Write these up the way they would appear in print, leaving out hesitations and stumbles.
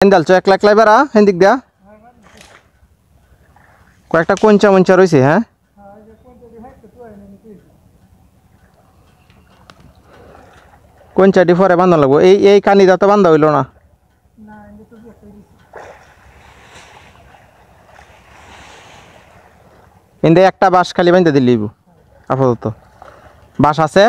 হেন্দাল চো 1 লাখ লাইবারা হেন্দিক দিয়া কয়েকটা কোঞ্চা মঞ্চা রইছে হ্যাঁ কোঞ্চাটি পরে বান্ধা লাগবো এই কানিটা তো বান্ধা হইল না ইন্দে একটা বাঁশ খালি বান্ধা দিলি আপাতত বাঁশ আছে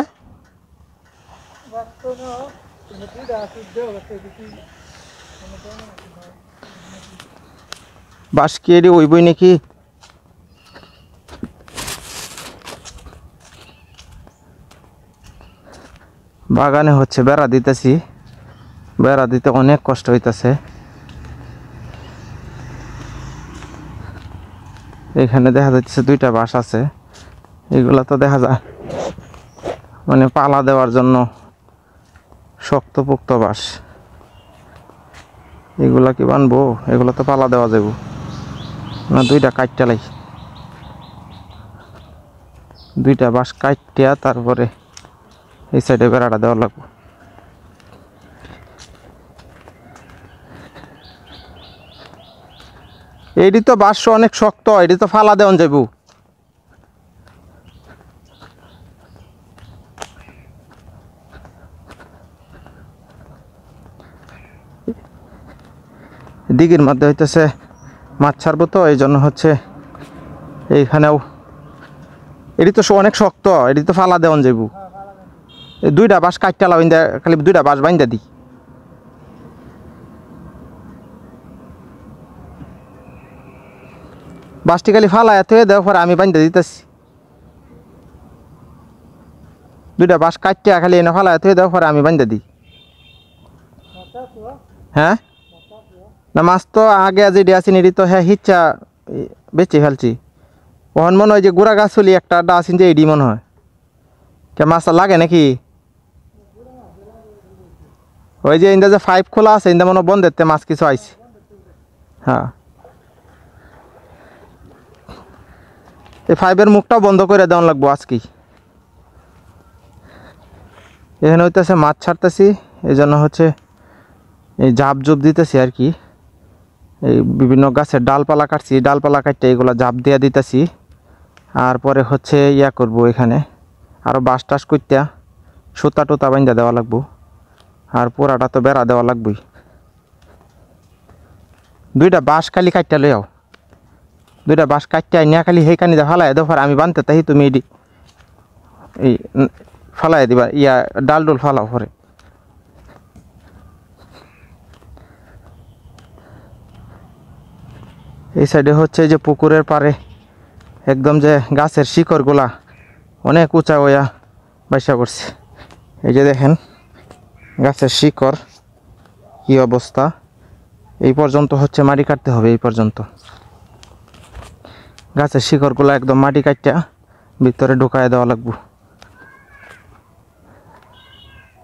বাঁশ কি এটি ওইবই নাকি বাগানে হচ্ছে বেড়া দিতেছি বেড়া দিতে অনেক কষ্ট হইতাছে এখানে দেখা যাচ্ছে দুইটা বাঁশ আছে এগুলা তো দেখা যায় মানে পালা দেওয়ার জন্য শক্তপোক্ত বাঁশ এগুলা কি বানবো এগুলা তো পালা দেওয়া যাবে না দুইটা কাটতে লাই দুইটা বাঁশ কাটিয়া তারপরে এই সাইডে বেড়াটা দেওয়া লাগবে এইটি তো বাঁশ অনেক শক্ত এটি তো ফালা দেওয়া যাইব দিঘির মধ্যে হইতেছে মাছ ছাড়বো তো এই জন্য হচ্ছে এইখানেও এটি তো অনেক শক্ত এটি তো ফালা দেওয়া যাইব এই দুইটা বাঁশ কাটতে লাভ খালি দুইটা বাঁশ বাইন্দা দিই বাঁশটি খালি ফালা এত দেওয়ার পরে আমি বাইন্দা দিতেছি দুইটা বাঁশ কাটতে খালি এনে ফালা এত দেওয়ার পরে আমি বাইন্দা দিই হ্যাঁ না মাছ তো আগে যেটি আছে এটি তো হ্যাঁ হিচ্ছা বেচে ফেলছি ওখান মনে হয় যে গোড়া গাছ চলি একটা আড্ডা আছেন যে এডি মনে হয় কে মাছ লাগে নাকি ওই যে ইন্দা যে 5 খোলা আছে ইন্দা মনে বন্ধ দেখতে মাছ কিছু আইছে হ্যাঁ এই 5-এর মুখটাও বন্ধ করে দেওয়া লাগবো আজকে এখানে হইতেছে মাছ ছাড়তেছি এই জন্য হচ্ছে এই জাপ জুপ দিতেছি আর কি এই বিভিন্ন গাছের ডালপালা কাটছি ডালপালা কাটতে এগুলো জাপ দিয়ে দিতেছি আর পরে হচ্ছে ইয়া করব এখানে আরও বাঁশ টাস করতে সুতা টুতা বাইন্দা দেওয়া লাগবো আর পোড়াটা তো বেড়া দেওয়া লাগবেই দুইটা বাঁশ খালি কাটতে লইয়াও দুইটা বাঁশ কাটতে আইনিয়া খালি সেই কানি ফালাই দেওয়ার আমি বানতে তাই তুমি এই ফালাই দিবা ইয়া ডাল ডুল ফালাও পরে এই সাইডে হচ্ছে যে পুকুরের পাড়ে একদম যে গাছের শিকড়গুলা অনেক উঁচা হইয়া বাইসা করছে এই যে দেখেন গাছের শিকড় কি অবস্থা এই পর্যন্ত হচ্ছে মাটি কাটতে হবে এই পর্যন্ত গাছের শিকড়গুলা একদম মাটি কাটটা ভিতরে ঢুকায় দেওয়া লাগবে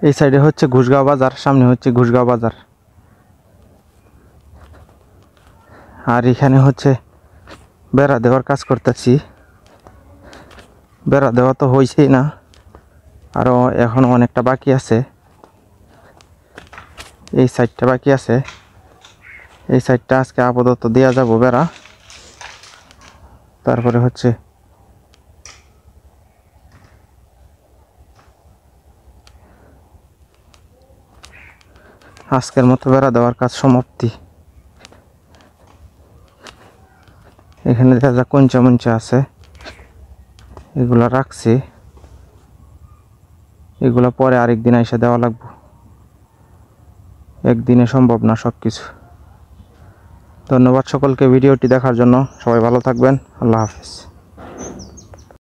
এই সাইডে হচ্ছে ঘুষগাঁও বাজার সামনে হচ্ছে ঘুষগাঁও বাজার আর এখানে হচ্ছে বেড়া দেওয়ার কাজ করতেছি বেড়া দেওয়া তো হয়েছেই না আরও এখনও অনেকটা বাকি আছে এই সাইডটা বাকি আছে এই সাইডটা আজকে আপাতত দেওয়া যাবো বেড়া তারপরে হচ্ছে আজকের মতো বেড়া দেওয়ার কাজ সমাপ্তি এখানে দেখা যায় কঞ্চা মঞ্চা আছে এগুলা রাখছি এগুলা পরে আরেকদিন এসে দেওয়া লাগবে একদিনে সম্ভব না সব কিছু ধন্যবাদ সকলকে ভিডিওটি দেখার জন্য সবাই ভালো থাকবেন আল্লাহ হাফেজ